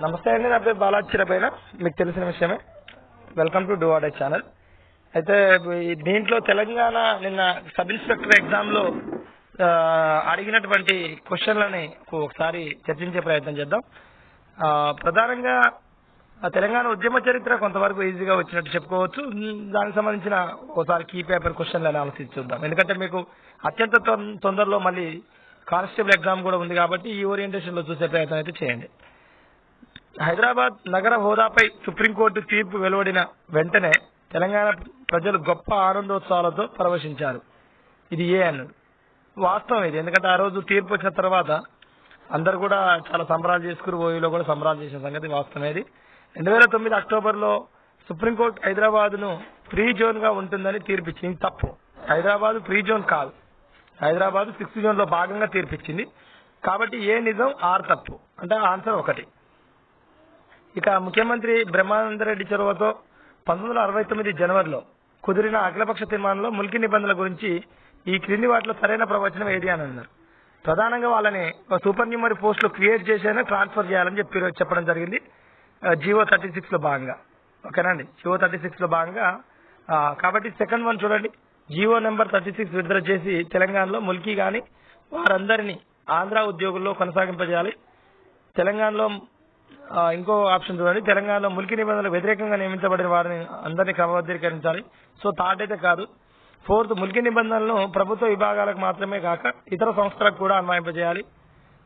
నమస్తే అండి, నా పేరు బాలాజీ చిరపైన. మీకు తెలిసిన విషయమే. Welcome to do or die channel. అయితే దీంట్లో తెలంగాణ నిన్న సబ్ ఇన్స్పెక్టర్ ఎగ్జామ్లో అడిగినటువంటి క్వశ్చన్లని ఒకసారి చర్చించే ప్రయత్నం చేద్దాం. ప్రధానంగా తెలంగాణ ఉద్యమ చరిత్ర కొంతవరకు ఈజీగా వచ్చినట్టు చెప్పుకోవచ్చు. దానికి సంబంధించిన ఒకసారి కీ పేపర్ క్వశ్చన్లను ఆలోచించి చూద్దాం. ఎందుకంటే మీకు అత్యంత తొందరలో మళ్ళీ కానిస్టేబుల్ ఎగ్జామ్ కూడా ఉంది కాబట్టి ఈ ఓరియంటేషన్లో చూసే ప్రయత్నం అయితే చేయండి. హైదరాబాద్ నగర హోదాపై సుప్రీంకోర్టు తీర్పు వెలువడిన వెంటనే తెలంగాణ ప్రజలు గొప్ప ఆనందోత్సవాలతో పరవశించారు. ఇది అన్నది వాస్తవం. ఇది ఎందుకంటే ఆ రోజు తీర్పు వచ్చిన తర్వాత అందరు కూడా చాలా సంబరాలు చేసుకుని ఓయూలో కూడా సంబరాలు చేసిన సంగతి వాస్తవమేది. 2009 అక్టోబర్లో సుప్రీంకోర్టు హైదరాబాద్ ను ఫ్రీ జోన్ గా ఉంటుందని తీర్పిచ్చింది. తప్పు. హైదరాబాద్ ఫ్రీ జోన్ కాదు, హైదరాబాద్ 6th జోన్ లో భాగంగా తీర్పిచ్చింది. కాబట్టి ఏ నిజం ఆర్ తప్పు అంటే ఆన్సర్ 1. ఇక ముఖ్యమంత్రి బ్రహ్మానందరెడ్డి చొరవతో 1969 జనవరిలో కుదిరిన అఖిలపక్ష తీర్మానంలో ముల్కీ నిబంధనల గురించి ఈ క్రింది వాటిలో సరైన ప్రవచనం ఏది అని అన్నారు. ప్రధానంగా వాళ్ళని సూపర్ న్యూమరీ పోస్టులు క్రియేట్ చేసేనే ట్రాన్స్ఫర్ చేయాలని చెప్పడం జరిగింది జియో 36 లో భాగంగా. ఓకేనండి, జియో 36 లో భాగంగా. కాబట్టి సెకండ్ వన్ చూడండి, జియో నెంబర్ 36 విడుదల చేసి తెలంగాణలో ముల్కీ గాని వారందరినీ ఆంధ్ర ఉద్యోగుల్లో కొనసాగింపజేయాలి. తెలంగాణలో ఇంకో ఆప్షన్ చూడండి, తెలంగాణలో ముల్కీ నిబంధనలకు వ్యతిరేకంగా నియమించబడిన వారిని అందరినీ క్రమబద్ధీకరించాలి. సో థర్డ్ అయితే కాదు. 4th, ముల్కీ నిబంధనలను ప్రభుత్వ విభాగాలకు మాత్రమే కాక ఇతర సంస్థలకు కూడా అన్వయింపజేయాలి.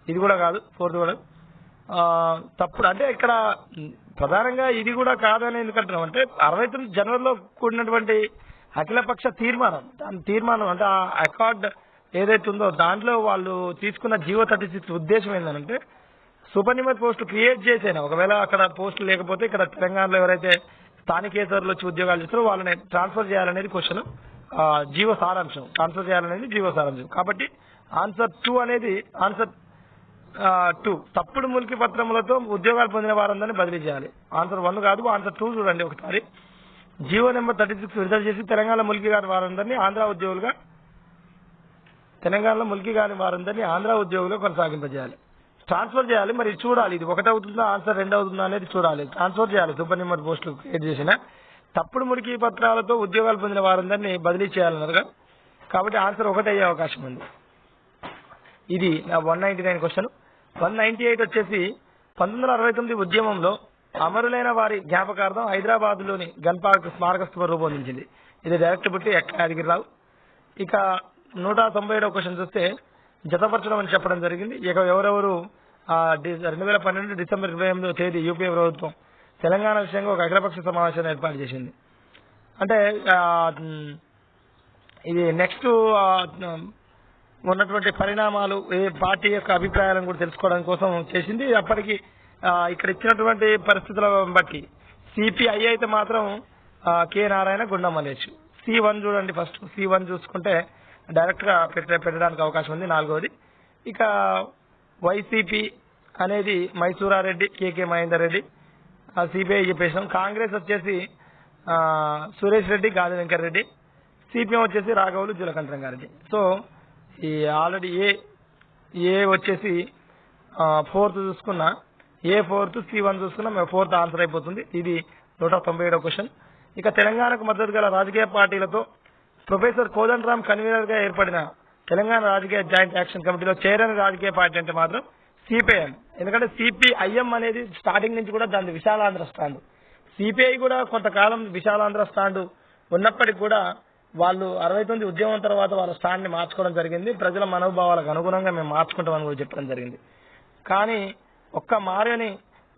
ఇది కూడా కాదు. 4th కూడా తప్పుడు. అంటే ఇక్కడ ప్రధానంగా ఇది కూడా కాదని ఎందుకంటున్నాం అంటే 69 జనవరిలో కూడినటువంటి అఖిలపక్ష తీర్మానం అంటే ఆ అకార్డ్ ఏదైతే ఉందో దాంట్లో వాళ్ళు తీసుకున్న జియో 36 ఉద్దేశం ఏంటంటే సూపర్ న్యూమరీ పోస్టులు క్రియేట్ చేసేనా. ఒకవేళ అక్కడ పోస్టులు లేకపోతే ఇక్కడ తెలంగాణలో ఎవరైతే స్థానికేతరులు వచ్చి ఉద్యోగాలు చేస్తారో వాళ్ళని ట్రాన్స్ఫర్ చేయాలనేది క్వశ్చన్. జీవో సారాంశం ట్రాన్స్ఫర్ చేయాలనేది జీవో సారాంశం. కాబట్టి ఆన్సర్ 2 అనేది ఆన్సర్ 2. తప్పుడు ముల్కీ పత్రములతో ఉద్యోగాలు పొందిన వారందరినీ బదిలీ చేయాలి. ఆన్సర్ 1 కాదు, ఆన్సర్ 2 చూడండి ఒకసారి. జియో నెంబర్ 36 విడుదల చేసి తెలంగాణలో ముల్కీ గారి వారందరినీ ఆంధ్ర ఉద్యోగులుగా కొనసాగింపజేయాలి. ట్రాన్స్ఫర్ చేయాలి. మరి చూడాలి ఇది 1 అవుతుందా ఆన్సర్ 2 అవుతుందా అనేది చూడాలి. ట్రాన్స్ఫర్ చేయాలి. సూపర్ న్యూమరీ పోస్టులు క్రియేట్ చేసిన తప్పుడు మురికి పత్రాలతో ఉద్యోగాలు పొందిన వారందరినీ బదిలీ చేయాలన్నారుగా. కాబట్టి ఆన్సర్ 1 అయ్యే అవకాశం ఉంది. ఇది నా 199 క్వశ్చన్. 198 వచ్చేసి 1969 ఉద్యమంలో అమరులైన వారి జ్ఞాపకార్థం హైదరాబాద్ లోని గన్ పార్క్ స్మారక స్థూపం రూపొందించింది. ఇది డైరెక్ట్ పుట్టి యాదగిరిరావు. ఇక 197 క్వశ్చన్ చూస్తే జతపరచడం అని చెప్పడం జరిగింది. ఇక ఎవరెవరు 2012 డిసెంబర్ 28వ తేదీ యూపీఏ ప్రభుత్వం తెలంగాణ విషయంగా ఒక అఖిలపక్ష సమావేశాన్ని ఏర్పాటు చేసింది. అంటే ఇది నెక్స్ట్ ఉన్నటువంటి పరిణామాలు ఏ పార్టీ యొక్క అభిప్రాయాలను కూడా తెలుసుకోవడం కోసం చేసింది. అప్పటికి ఇక్కడ ఇచ్చినటువంటి పరిస్థితులను బట్టి సిపిఐ అయితే మాత్రం కె నారాయణ, గుండా మల్లేష్. C1 చూడండి. ఫస్ట్ C1 చూసుకుంటే డైరెక్ట్ గా పెట్టడానికి అవకాశం ఉంది. 4వది. ఇక వైసీపీ అనేది మైసూరారెడ్డి, కేకే మహేందర్ రెడ్డి, సిపిఐ చెప్పేసాం. కాంగ్రెస్ వచ్చేసి సురేష్ రెడ్డి, గాది వెంకటరెడ్డి. సిపిఎం వచ్చేసి రాఘవులు, జులకంఠరంగారెడ్డి. సో ఈ ఆల్రెడీ ఏ వచ్చేసి 4th చూసుకున్నా, ఏ 4th, C1 చూసుకున్నా 4th ఆన్సర్ అయిపోతుంది. ఇది 197 క్వశ్చన్. ఇక తెలంగాణకు మద్దతు గల రాజకీయ పార్టీలతో ప్రొఫెసర్ కోదండరామ్ కన్వీనర్ గా ఏర్పడిన తెలంగాణ రాజకీయ జాయింట్ యాక్షన్ కమిటీలో చేరని రాజకీయ పార్టీ అంటే మాత్రం సిపిఐఎం. ఎందుకంటే సిపిఐఎం అనేది స్టార్టింగ్ నుంచి కూడా దాని విశాలాంధ్ర స్టాండ్. సిపిఐ కూడా కొంతకాలం విశాలాంధ్ర స్టాండ్ ఉన్నప్పటికీ కూడా వాళ్ళు 69 ఉద్యమం తర్వాత వాళ్ళ స్టాండ్ ని మార్చుకోవడం జరిగింది. ప్రజల మనోభావాలకు అనుగుణంగా మేము మార్చుకుంటామని కూడా చెప్పడం జరిగింది. కానీ ఒక్క మారని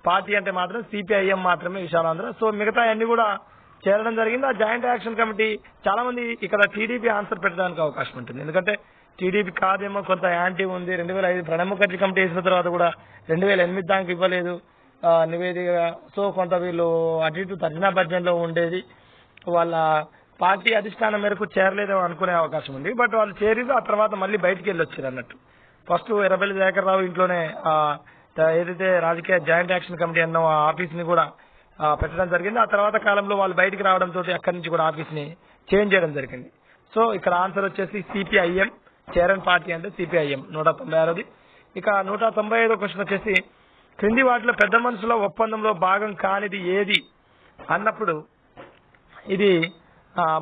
పార్టీ అంటే మాత్రం సిపిఐఎం మాత్రమే విశాలాంధ్ర. సో మిగతా అన్ని కూడా చేరడం జరిగింది. ఆ జాయింట్ యాక్షన్ కమిటీ చాలా మంది ఇక్కడ టీడీపీ ఆన్సర్ పెట్టడానికి అవకాశం ఉంటుంది. ఎందుకంటే టీడీపీ కాదేమో కొంత యాంటీ ఉంది. 2005 ప్రణబ్ ముఖర్జీ కమిటీ వేసిన తర్వాత కూడా 2008 దాకా ఇవ్వలేదు నివేదిక. సో కొంత వీళ్ళు అటు ఇటు తర్జనాభర్జనలో ఉండేది. వాళ్ళ పార్టీ అధిష్టానం మేరకు చేరలేదేమో అనుకునే అవకాశం ఉంది. బట్ వాళ్ళు చేరి ఆ తర్వాత మళ్ళీ బయటికి వెళ్ళి వచ్చారు అన్నట్టు. ఫస్ట్ ఎర్రబెల్లి దయాకర్ రావు ఇంట్లోనే ఏదైతే రాజకీయ జాయింట్ యాక్షన్ కమిటీ అన్న ఆఫీస్ ని కూడా పెట్టడం జరిగింది. ఆ తర్వాత కాలంలో వాళ్ళు బయటికి రావడంతో అక్కడి నుంచి కూడా ఆఫీస్ ని చేంజ్ చేయడం జరిగింది. సో ఇక్కడ ఆన్సర్ వచ్చేసి సిపిఐఎం. చేరన్ పార్టీ అంటే సిపిఐఎం. 196ది. ఇక 195 క్వశ్చన్ వచ్చేసి క్రింది వాటిలో పెద్ద మనుషుల ఒప్పందంలో భాగం కానిది ఏది అన్నప్పుడు ఇది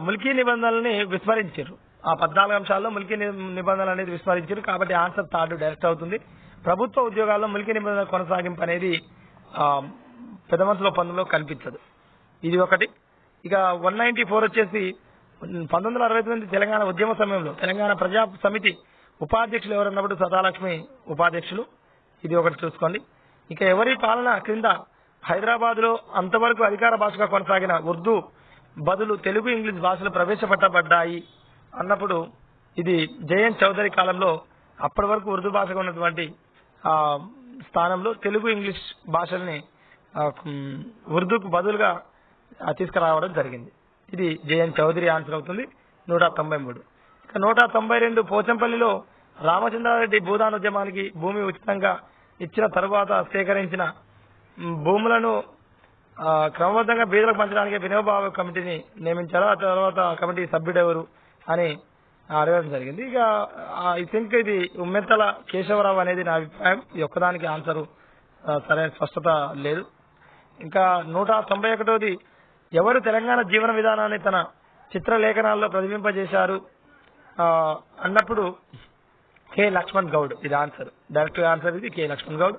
ముల్కీ నిబంధనల్ని విస్మరించారు. ఆ 14 అంశాల్లో ముల్కీ నిబంధనలు అనేది విస్మరించారు. కాబట్టి ఆన్సర్ థర్డ్ డైరెక్ట్ అవుతుంది. ప్రభుత్వ ఉద్యోగాల్లో ముల్కీ నిబంధనల కొనసాగింపు అనేది పెద్ద మనుషుల ఒప్పందంలో కనిపించదు. ఇది ఒకటి. ఇక 194 వచ్చేసి 1969 తెలంగాణ ఉద్యమ సమయంలో తెలంగాణ ప్రజా సమితి ఉపాధ్యక్షులు ఎవరన్నప్పుడు సదాలక్ష్మి ఉపాధ్యక్షులు. ఇది ఒకటి చూసుకోండి. ఇక ఎవరి పాలన క్రింద హైదరాబాద్ లో అంతవరకు అధికార భాషగా కొనసాగిన ఉర్దూ బదులు తెలుగు ఇంగ్లీష్ భాషలు ప్రవేశపెట్టబడ్డాయి అన్నప్పుడు ఇది జేఎన్ చౌదరి కాలంలో అప్పటి వరకు ఉర్దూ భాషగా ఉన్నటువంటి స్థానంలో తెలుగు ఇంగ్లీష్ భాషల్ని ఉర్దూకు బదులుగా తీసుకురావడం జరిగింది. ఇది జేఎన్ చౌదరి ఆన్సర్ అవుతుంది. 193. ఇక 192 పోచంపల్లిలో రామచంద్రారెడ్డి భూదానోద్యమానికి భూమి ఉచితంగా ఇచ్చిన తరువాత సేకరించిన భూములను క్రమబద్ధంగా బీదలకు పంచడానికి వినోబాబు కమిటీని నియమించారు. ఆ తర్వాత కమిటీ సభ్యుడెవరు అని అడగడం జరిగింది. ఇక ఐ థింక్ ఇది ఉమ్మెత్తల కేశవరావు అనేది నా అభిప్రాయం. ఈ ఒక్కదానికి ఆన్సర్ సరైన స్పష్టత లేదు. ఇంకా 191ది ఎవరు తెలంగాణ జీవన విధానాన్ని తన చిత్రలేఖనాల్లో ప్రతిబింబజేశారు అన్నప్పుడు కె లక్ష్మణ్ గౌడ్. ఇది ఆన్సర్, డైరెక్ట్ ఆన్సర్ ఇది కె లక్ష్మణ్ గౌడ్.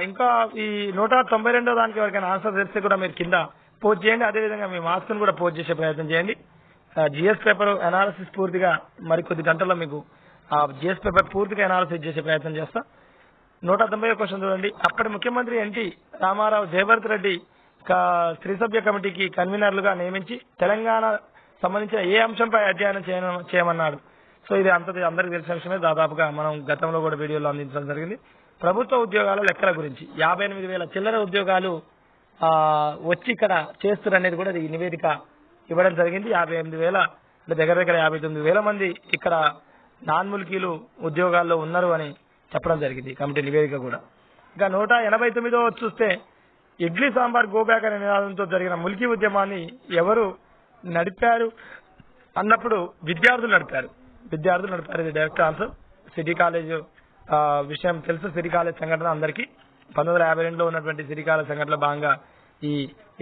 ఇంకా ఈ 192వ దానికి ఎవరికైనా ఆన్సర్ తెలిస్తే కూడా మీరు కింద పోస్ట్ చేయండి. అదేవిధంగా మీ మార్క్స్ కూడా పోస్ట్ చేసే ప్రయత్నం చేయండి. జిఎస్ పేపర్ అనాలిసిస్ పూర్తిగా మరికొద్ది గంటల్లో మీకు జిఎస్ పేపర్ పూర్తిగా అనాలిసిస్ చేసే ప్రయత్నం చేస్తా. 190వ క్వశ్చన్ చూడండి. అప్పటి ముఖ్యమంత్రి ఎన్టీ రామారావు జయభరత్ రెడ్డి త్రిసభ్య కమిటీకి కన్వీనర్లుగా నియమించి తెలంగాణ సంబంధించిన ఏ అంశంపై అధ్యయనం చేయమన్నాడు. సో ఇది అందరికీ తెలిసిన విషయమే. దాదాపుగా మనం గతంలో కూడా వీడియోలో అందించడం జరిగింది. ప్రభుత్వ ఉద్యోగాల లెక్కల గురించి 58,000 చిల్లర ఉద్యోగాలు వచ్చి ఇక్కడ చేస్తున్నారు అనేది కూడా ఈ నివేదిక ఇవ్వడం జరిగింది. 58,000 దగ్గర 59,000 మంది ఇక్కడ నాన్ ముల్కీలు ఉద్యోగాల్లో ఉన్నారు అని చెప్పడం జరిగింది కమిటీ నివేదిక కూడా. ఇంకా 189వ చూస్తే ఇడ్లీ సాంబార్ గోబ్యాక్ అనే నినాదంతో జరిగిన ముల్కీ ఉద్యమాన్ని ఎవరు నడిపారు అన్నప్పుడు విద్యార్థులు నడిపారు. ఇది డైరెక్ట్ ఆన్సర్. సిటీ కాలేజ్ విషయం తెలుసు. సిటీ కాలేజ్ సంఘటన అందరికీ 1952లో ఉన్నటువంటి సిటీ కాలేజ్ సంఘటనలో భాగంగా ఈ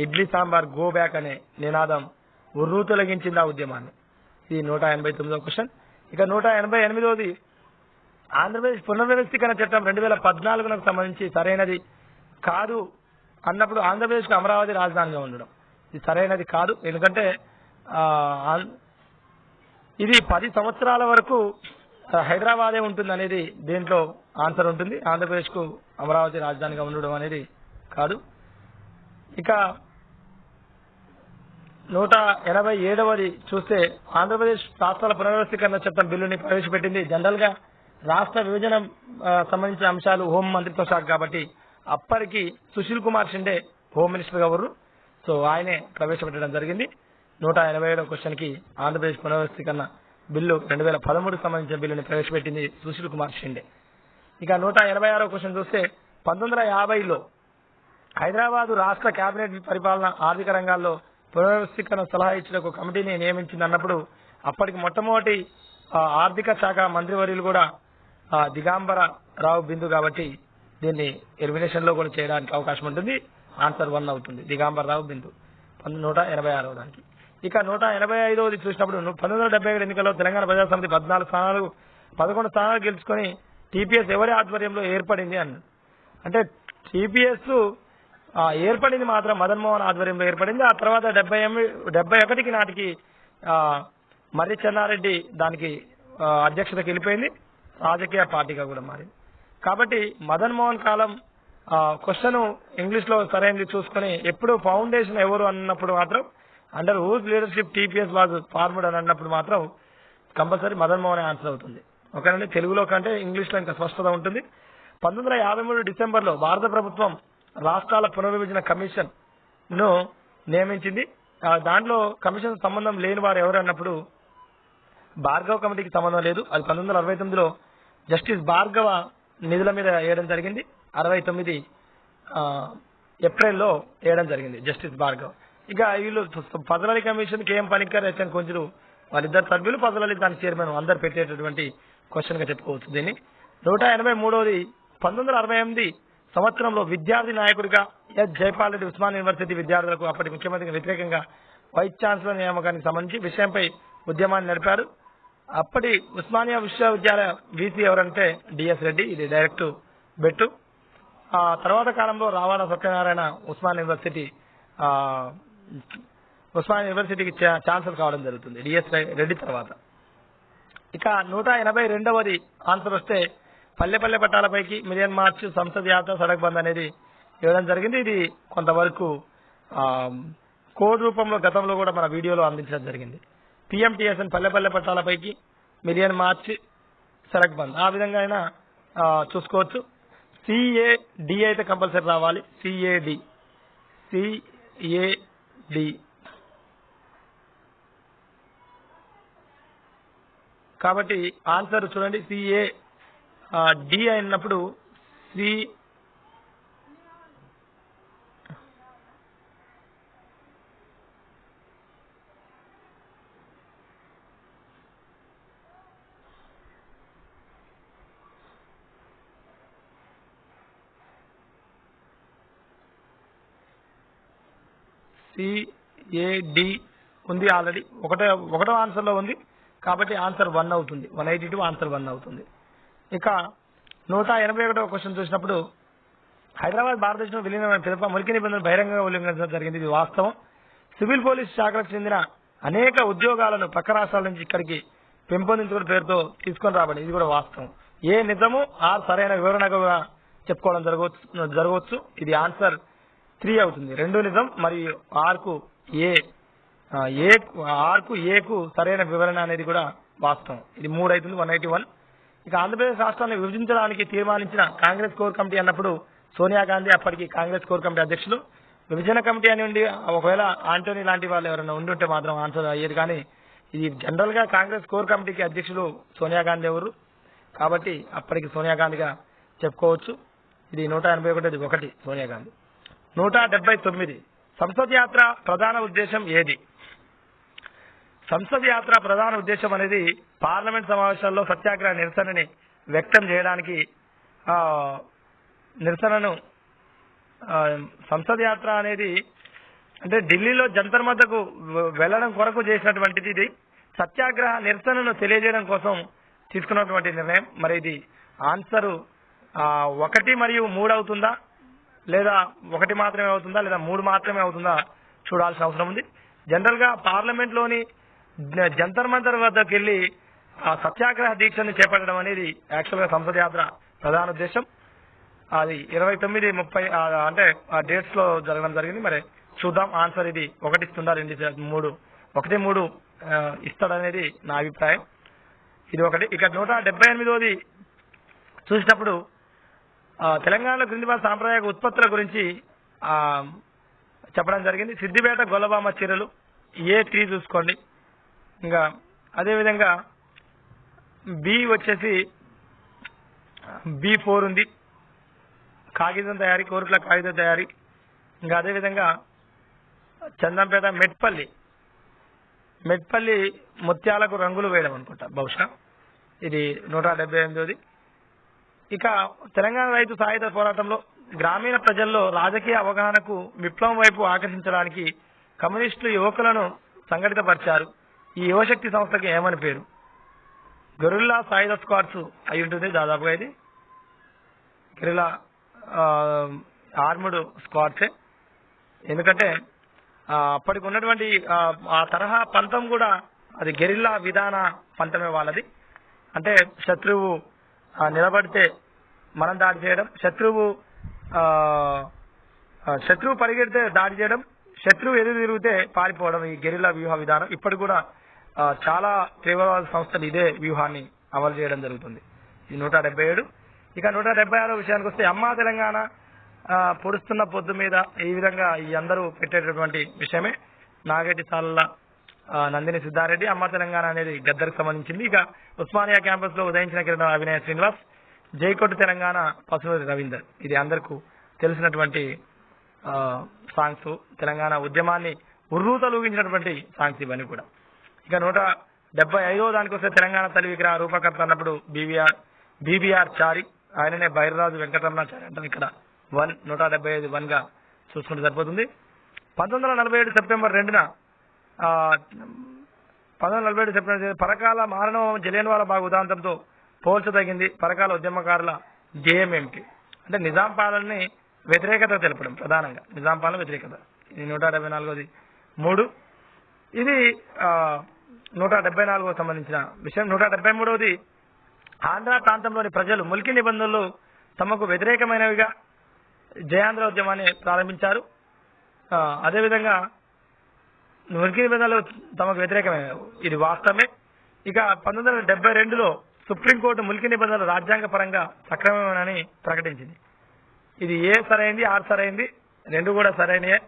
ఇడ్లీ సాంబార్ గో బ్యాక్ అనే నినాదం ఉర్రూ తొలగించింది ఆ ఉద్యమాన్ని. ఇది 189వ క్వశ్చన్. ఇక 188వది ఆంధ్రప్రదేశ్ పునర్వ్యవస్థీకరణ చట్టం 2014కు సంబంధించి సరైనది కాదు అన్నప్పుడు ఆంధ్రప్రదేశ్ కు అమరావతి రాజధానిగా ఉండడం. ఇది సరైనది కాదు. ఎందుకంటే ఇది 10 సంవత్సరాల వరకు హైదరాబాదే ఉంటుంది అనేది దీంట్లో ఆన్సర్ ఉంటుంది. ఆంధ్రప్రదేశ్ కు అమరావతి రాజధానిగా ఉండడం అనేది కాదు. ఇక 187వది చూస్తే ఆంధ్రప్రదేశ్ రాష్ట్రాల పునర్వ్యవస్థీకరణ చట్టం బిల్లుని ప్రవేశపెట్టింది. జనరల్ గా రాష్ట్ర విభజన సంబంధించిన అంశాలు హోం మంత్రిత్వ శాఖ కాబట్టి అప్పటికి సుశీల్ కుమార్ షిండే హోమ్ మినిస్టర్ గా ఉన్నారు. సో ఆయనే ప్రవేశపెట్టడం జరిగింది. 187వ క్వశ్చన్ కి ఆంధ్రప్రదేశ్ పునర్వ్యవస్థీకరణ బిల్లు 2013కు సంబంధించిన బిల్లుని ప్రవేశపెట్టింది సుశీల్ కుమార్ షిండే. ఇక 186వ క్వశ్చన్ చూస్తే 1950లో హైదరాబాద్ రాష్ట్ర కేబినెట్ పరిపాలన ఆర్థిక రంగాల్లో పునర్వ్యవస్థీకరణ సలహా ఇచ్చిన ఒక కమిటీని నియమించింది అన్నప్పుడు అప్పటికి మొట్టమొదటి ఆర్థిక శాఖ మంత్రివర్యులు కూడా దిగంబర రావు బిందు కాబట్టి దీన్ని ఎలిమినేషన్ లో కూడా చేయడానికి అవకాశం ఉంటుంది. ఆన్సర్ 1 అవుతుంది. దిగంబర రావు బిందు 186వ దానికి. ఇక 185వది చూసినప్పుడు 1977 ఎన్నికల్లో తెలంగాణ ప్రజా సమితి 11 స్థానాలు గెలుచుకొని టీపీఎస్ ఎవరి ఆధ్వర్యంలో ఏర్పడింది అన్న. అంటే టీపీఎస్ ఏర్పడింది మాత్రం మదన్ మోహన్ ఆధ్వర్యంలో ఏర్పడింది. ఆ తర్వాత 71కి నాటికి మర్రి చెన్నారెడ్డి దానికి అధ్యక్షతకి వెళ్ళిపోయింది. రాజకీయ పార్టీగా కూడా మారింది. కాబట్టి మదన్ మోహన్ కాలం క్వశ్చన్ ఇంగ్లీష్ లో సరైనది చూసుకుని ఎప్పుడు ఫౌండేషన్ ఎవరు అన్నప్పుడు మాత్రం under whose leadership TPS was formed అని అన్నప్పుడు మాత్రం కంపల్సరీ మదన్ మోహన్ ఆన్సర్ అవుతుంది. ఓకేనండి. తెలుగులో కంటే ఇంగ్లీష్ లో ఇంకా స్పష్టత ఉంటుంది. 1953 డిసెంబర్లో భారత ప్రభుత్వం రాష్ట్రాల పునర్విభజన కమిషన్ ను నియమించింది. దాంట్లో కమిషన్ సంబంధం లేని వారు ఎవరు అన్నప్పుడు భార్గవ కమిటీకి సంబంధం లేదు. అది 1969లో జస్టిస్ భార్గవ నిధుల మీద వేయడం జరిగింది. 69 ఏప్రిల్లో వేయడం జరిగింది జస్టిస్ భార్గవ్. ఇక వీళ్ళు పదలలి కమిషన్ కేఎం పనిక్కర్, హెచ్ఎన్ కొంచెరు వాళ్ళిద్దరు సభ్యులు, పదలలి దాని చైర్మన్ అందరు పెట్టేటటువంటి క్వశ్చన్ గా చెప్పుకోవచ్చు దీన్ని. 183వది 1968 సంవత్సరంలో విద్యార్థి నాయకుడిగా ఎస్ జైపాల్ రెడ్డి ఉస్మానియా యూనివర్సిటీ విద్యార్థులకు అప్పటి ముఖ్యమంత్రికి వ్యతిరేకంగా వైస్ ఛాన్సలర్ నియామకానికి సంబంధించి విషయంపై ఉద్యమాన్ని నడిపారు. అప్పటి ఉస్మానియా విశ్వవిద్యాలయ వీసీ ఎవరంటే డిఎస్ రెడ్డి. ఇది డైరెక్ట్ బెట్టు. ఆ తర్వాత కాలంలో రావాడ సత్యనారాయణ ఉస్మానియా యూనివర్సిటీకి ఛాన్సలర్ కావడం జరుగుతుంది డిఎస్ రెడ్డి తర్వాత. ఇక 182వ ఆన్సర్ వస్తే పల్లె పట్టాలపైకి మిలియన్ మార్చ్, సంసద్ యాత్ర, సడక్ బంద్ అనేది ఇవ్వడం జరిగింది. ఇది కొంతవరకు కోడ్ రూపంలో గతంలో కూడా మన వీడియోలో అందించడం జరిగింది. పిఎంటిఎస్ఎన్ పల్లె పట్టాలపైకి మిలియన్ మార్చ్, సడక్ బంద్ ఆ విధంగా అయినా చూసుకోవచ్చు. సిఏడి అయితే కంపల్సరీ రావాలి. సిఏడి కాబట్టి ఆన్సర్ చూడండి. డి అయినప్పుడు సిఏడి ఉంది ఆల్రెడీ. ఒకటో ఆన్సర్ లో ఉంది కాబట్టి ఆన్సర్ 1 అవుతుంది. 182 ఆన్సర్ 1 అవుతుంది. ఇక 181వ క్వశ్చన్ చూసినప్పుడు హైదరాబాద్ భారతదేశంలో విలీనమైన పిదప మురికి నిబంధనలు బహిరంగంగా ఉల్లంఘించడం జరిగింది. ఇది వాస్తవం. సివిల్ పోలీస్ శాఖలకు చెందిన అనేక ఉద్యోగాలను పక్క రాష్ట్రాల నుంచి ఇక్కడికి పెంపొందించుకునే పేరుతో తీసుకొని రాబడి. ఇది కూడా వాస్తవం. ఏ నిజము ఆర్ సరైన వివరణగా చెప్పుకోవడం జరగవచ్చు. ఇది ఆన్సర్ 3 అవుతుంది. 2 నిజం మరియు ఆర్కు ఏకు సరైన వివరణ అనేది కూడా వాస్తవం. ఇది 3 అవుతుంది. 181. ఇక ఆంధ్రప్రదేశ్ రాష్ట్రాన్ని విభజించడానికి తీర్మానించిన కాంగ్రెస్ కోర్ కమిటీ అన్నప్పుడు సోనియా గాంధీ అప్పటికి కాంగ్రెస్ కోర్ కమిటీ అధ్యక్షులు. విభజన కమిటీ అని ఉండి ఒకవేళ ఆంటోనీ లాంటి వాళ్ళు ఎవరైనా ఉండుంటే మాత్రం ఆన్సర్ అయ్యేది. కానీ ఇది జనరల్ గా కాంగ్రెస్ కోర్ కమిటీకి అధ్యక్షులు సోనియా గాంధీ ఎవరు కాబట్టి అప్పటికి సోనియా గాంధీగా చెప్పుకోవచ్చు. ఇది 181 ఒకటి సోనియా గాంధీ. 179 సంసద్ యాత్ర ప్రధాన ఉద్దేశం ఏది? సంసద్ యాత్ర ప్రధాన ఉద్దేశం అనేది పార్లమెంట్ సమావేశాల్లో సత్యాగ్రహ నిరసనని వ్యక్తం చేయడానికి సంసద్ యాత్ర అనేది అంటే ఢిల్లీలో జంతర్ మంతర్కు వెళ్లడం కొరకు చేసినటువంటిది. ఇది సత్యాగ్రహ నిరసనను తెలియజేయడం కోసం తీసుకున్నటువంటి నిర్ణయం. మరి ఇది ఆన్సరు 1 మరియు 3 అవుతుందా లేదా 1 మాత్రమే అవుతుందా లేదా 3 మాత్రమే అవుతుందా చూడాల్సిన అవసరం ఉంది. జనరల్ గా పార్లమెంట్ లోని జంతర్ మంతర్ వద్దకు వెళ్లి సత్యాగ్రహ దీక్షను చేపట్టడం అనేది యాక్చువల్ గా సంసద్ యాత్ర ప్రధాన ఉద్దేశం. అది 29, 30 అంటే ఆ డేట్స్ లో జరగడం జరిగింది. మరి చూద్దాం ఆన్సర్ ఇది 1 ఇస్తుందా 2, 3 1, 3 ఇస్తాడనేది నా అభిప్రాయం. ఇది 1. ఇక 178ది చూసినప్పుడు తెలంగాణలో క్రింది సాంప్రదాయక ఉత్పత్తుల గురించి చెప్పడం జరిగింది. సిద్దిపేట గొల్లబామ చీరలు A3 చూసుకోండి. ఇంకా అదేవిధంగా బి వచ్చేసి B4 ఉంది. కాగితం తయారీ, కోరుట్ల కాగితం తయారీ. ఇంకా అదేవిధంగా చందంపేట మెట్పల్లి ముత్యాలకు రంగులు వేయడం అనుకుంటా బహుశా. ఇది 178ది. ఇక తెలంగాణ రైతు సాయుధ పోరాటంలో గ్రామీణ ప్రజల్లో రాజకీయ అవగాహనకు విప్లవం వైపు ఆకర్షించడానికి కమ్యూనిస్టులు యువకులను సంఘటితపరిచారు. ఈ యువశక్తి సంస్థకి ఏమని పేరు? గొరిల్లా సాయుధ స్క్వాడ్స్ అయి ఉంటుంది దాదాపుగా. ఇది గొరిల్లా ఆర్ముడ్ స్క్వాడ్సే. ఎందుకంటే అప్పటికి ఉన్నటువంటి ఆ తరహా పంతం కూడా అది గెరిల్లా విధాన పంతమే వాళ్ళది. అంటే శత్రువు నిలబడితే మనం దాడి చేయడం, శత్రువు పరిగెడితే దాడి చేయడం, శత్రువు ఎదురు తిరిగితే పారిపోవడం. ఈ గెరిల్లా వ్యూహ విధానం ఇప్పటి కూడా చాలా తీవ్రవాద సంస్థలు ఇదే వ్యూహాన్ని అమలు చేయడం జరుగుతుంది. ఇది 177. ఇక 176 విషయానికి వస్తే అమ్మా తెలంగాణ పొడుస్తున్న పొద్దు మీద ఈ విధంగా ఈ అందరూ పెట్టేటటువంటి విషయమే. నాగేటి సాలల్ల నందిని సిద్ధారెడ్డి అమ్మా తెలంగాణ అనేది గద్దర్కి సంబంధించింది. ఇక ఉస్మానియా క్యాంపస్ లో ఉదయించిన కిరణ్ అవినయ శ్రీనివాస్, జైకోట్ తెలంగాణ పసునూరి రవీందర్. ఇది అందరికీ తెలిసినటువంటి సాంగ్స్. తెలంగాణ ఉద్యమాన్ని ఉర్రూతలూగించినటువంటి సాంగ్స్ ఇవన్నీ కూడా. ఇక 175వ దానికి వస్తే తెలంగాణ తల్లి విగ్రహ రూపకర్త అన్నప్పుడు బీబీఆర్ చారి, ఆయననే బైర్రాజు వెంకటరమణాచారి అంటారు. ఇక్కడ 175 1గా చూసుకుంటే సరిపోతుంది. 1947 సెప్టెంబర్ 2న 1947 సెప్టెంబర్ పరకాల మారణం జలియన్వాలా బాగ్ ఉదాంతంతో పోల్చదగింది. పరకాల ఉద్యమకారుల ధ్యేయం ఏమిటి అంటే నిజాం పాలనని వ్యతిరేకత తెలపడం, ప్రధానంగా నిజాం పాలన వ్యతిరేకత. ఇది 174ది 3. ఇది 174కు సంబంధించిన విషయం. 173ది ఆంధ్ర ప్రాంతంలోని ప్రజలు ముల్కీ నిబంధనలు తమకు వ్యతిరేకమైనవిగా జయాంధ్ర ఉద్యమాన్ని ప్రారంభించారు. అదేవిధంగా ముల్కీ నిబంధనలు తమకు వ్యతిరేకమైనవి, ఇది వాస్తవమే. ఇక 1972లో సుప్రీంకోర్టు ముల్కీ నిబంధనలు రాజ్యాంగ పరంగా సక్రమమేనని ప్రకటించింది. ఇది ఏ సరైంది, ఆర్ సరైంది, రెండు కూడా సరైనయే.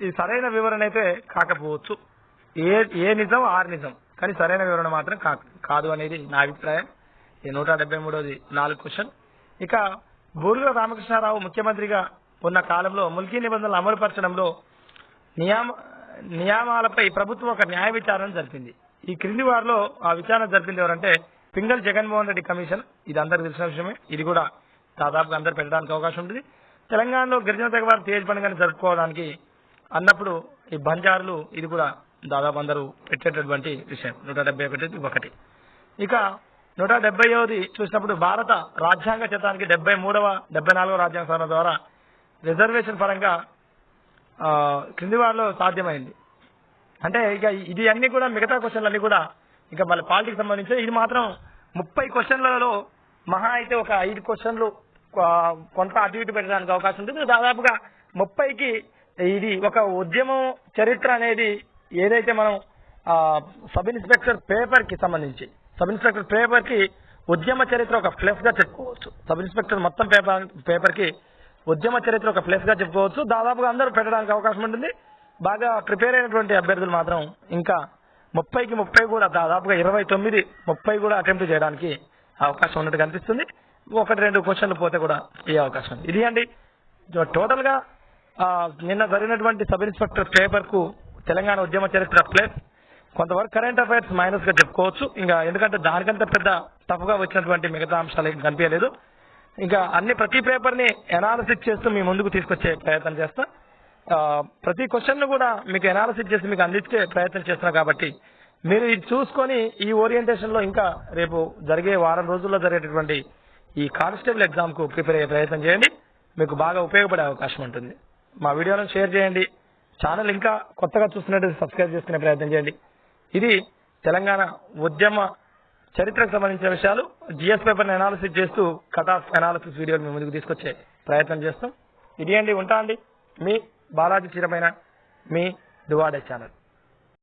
ఇది సరైన వివరణ అయితే కాకపోవచ్చు, ఏ నిజం ఆర్ నిజం, కానీ సరైన వివరణ మాత్రం కాదు అనేది నా అభిప్రాయం. ఈ 173ది 4 క్వశ్చన్. ఇక బూరుగుల రామకృష్ణారావు ముఖ్యమంత్రిగా ఉన్న కాలంలో ముల్కీ నిబంధనలు అమలుపరచడంలో నియామాలపై ప్రభుత్వం ఒక న్యాయ విచారణ జరిపింది. ఈ క్రింది వారిలో ఆ విచారణ జరిపింది ఎవరంటే పింగళి జగన్మోహన్ రెడ్డి కమిషన్. ఇది అందరికి తెలిసిన విషయమే. ఇది కూడా దాదాపుగా అందరు పెట్టడానికి అవకాశం ఉంటుంది. తెలంగాణలో గిరిజన తెగవారు తేజ్ పండుగని జరుపుకోవడానికి అన్నప్పుడు ఈ బంజారులు, ఇది కూడా దాదాపు అందరూ పెట్టేటటువంటి విషయం. 171. ఇక 170ది చూసినప్పుడు భారత రాజ్యాంగ చట్టానికి 73వ 74వ రాజ్యాంగ సవరణ ద్వారా రిజర్వేషన్ పరంగా క్రింది వారిలో సాధ్యమైంది. అంటే ఇక ఇది అన్ని కూడా మిగతా క్వశ్చన్లు అన్ని కూడా ఇక మళ్ళీ పాలిటిక్స్ సంబంధించి ఇది మాత్రం 30 క్వశ్చన్లలో మహా అయితే ఒక 5 క్వశ్చన్లు కొంత అటు ఇటు పెట్టడానికి అవకాశం ఉంటుంది. దాదాపుగా 30కి ఇది ఒక ఉద్యమం చరిత్ర అనేది ఏదైతే మనం సబ్ ఇన్స్పెక్టర్ పేపర్ కి సంబంధించి ఉద్యమ చరిత్ర ఒక ప్లస్ గా చెప్పుకోవచ్చు. సబ్ ఇన్స్పెక్టర్ మొత్తం పేపర్ కి ఉద్యమ చరిత్ర ఒక ప్లస్ గా చెప్పుకోవచ్చు. దాదాపుగా అందరూ పెట్టడానికి అవకాశం ఉంటుంది. బాగా ప్రిపేర్ అయినటువంటి అభ్యర్థులు మాత్రం ఇంకా 30కి 30 కూడా దాదాపుగా 29 30 కూడా అటెంప్ట్ చేయడానికి అవకాశం ఉన్నట్టు కనిపిస్తుంది. 1-2 క్వశ్చన్లు పోతే కూడా ఈ అవకాశం ఉంది. ఇది అండి టోటల్ గా నిన్న జరిగినటువంటి సబ్ ఇన్స్పెక్టర్ పేపర్ కు తెలంగాణ ఉద్యమ చరిత్ర ప్లస్, కొంతవరకు కరెంట్ అఫైర్స్ మైనస్ గా చెప్పుకోవచ్చు. ఇంకా ఎందుకంటే దానికంటే పెద్ద టఫ్ గా వచ్చినటువంటి మిగతా అంశాలు ఏం కనిపించలేదు. ఇంకా ప్రతి పేపర్ ని అనాలిసిస్ చేస్తూ మీ ముందుకు తీసుకొచ్చే ప్రయత్నం చేస్తా. ప్రతి క్వశ్చన్ ను కూడా మీకు అనాలిసిస్ చేసి మీకు అందించే ప్రయత్నం చేస్తున్నా కాబట్టి మీరు ఇది చూసుకొని ఈ ఓరియంటేషన్ లో ఇంకా రేపు జరిగే వారం రోజుల్లో జరిగేటటువంటి ఈ కానిస్టేబుల్ ఎగ్జామ్ కు ప్రిపేర్ అయ్యే ప్రయత్నం చేయండి. మీకు బాగా ఉపయోగపడే అవకాశం ఉంటుంది. మా వీడియోలను షేర్ చేయండి. ఛానల్ ఇంకా కొత్తగా చూస్తున్నట్టు సబ్స్క్రైబ్ చేసుకునే ప్రయత్నం చేయండి. ఇది తెలంగాణ ఉద్యమ చరిత్రకు సంబంధించిన విషయాలు జిఎస్ పేపర్ ని అనాలిసిస్ చేస్తూ కట్ ఆఫ్ అనాలిసిస్ వీడియోలు మీ ముందుకు తీసుకొచ్చే ప్రయత్నం చేస్తాం. ఇది అండి, ఉంటా అండి. మీ బాలాజీ చిరమైన మీ దువాడే ఛానల్.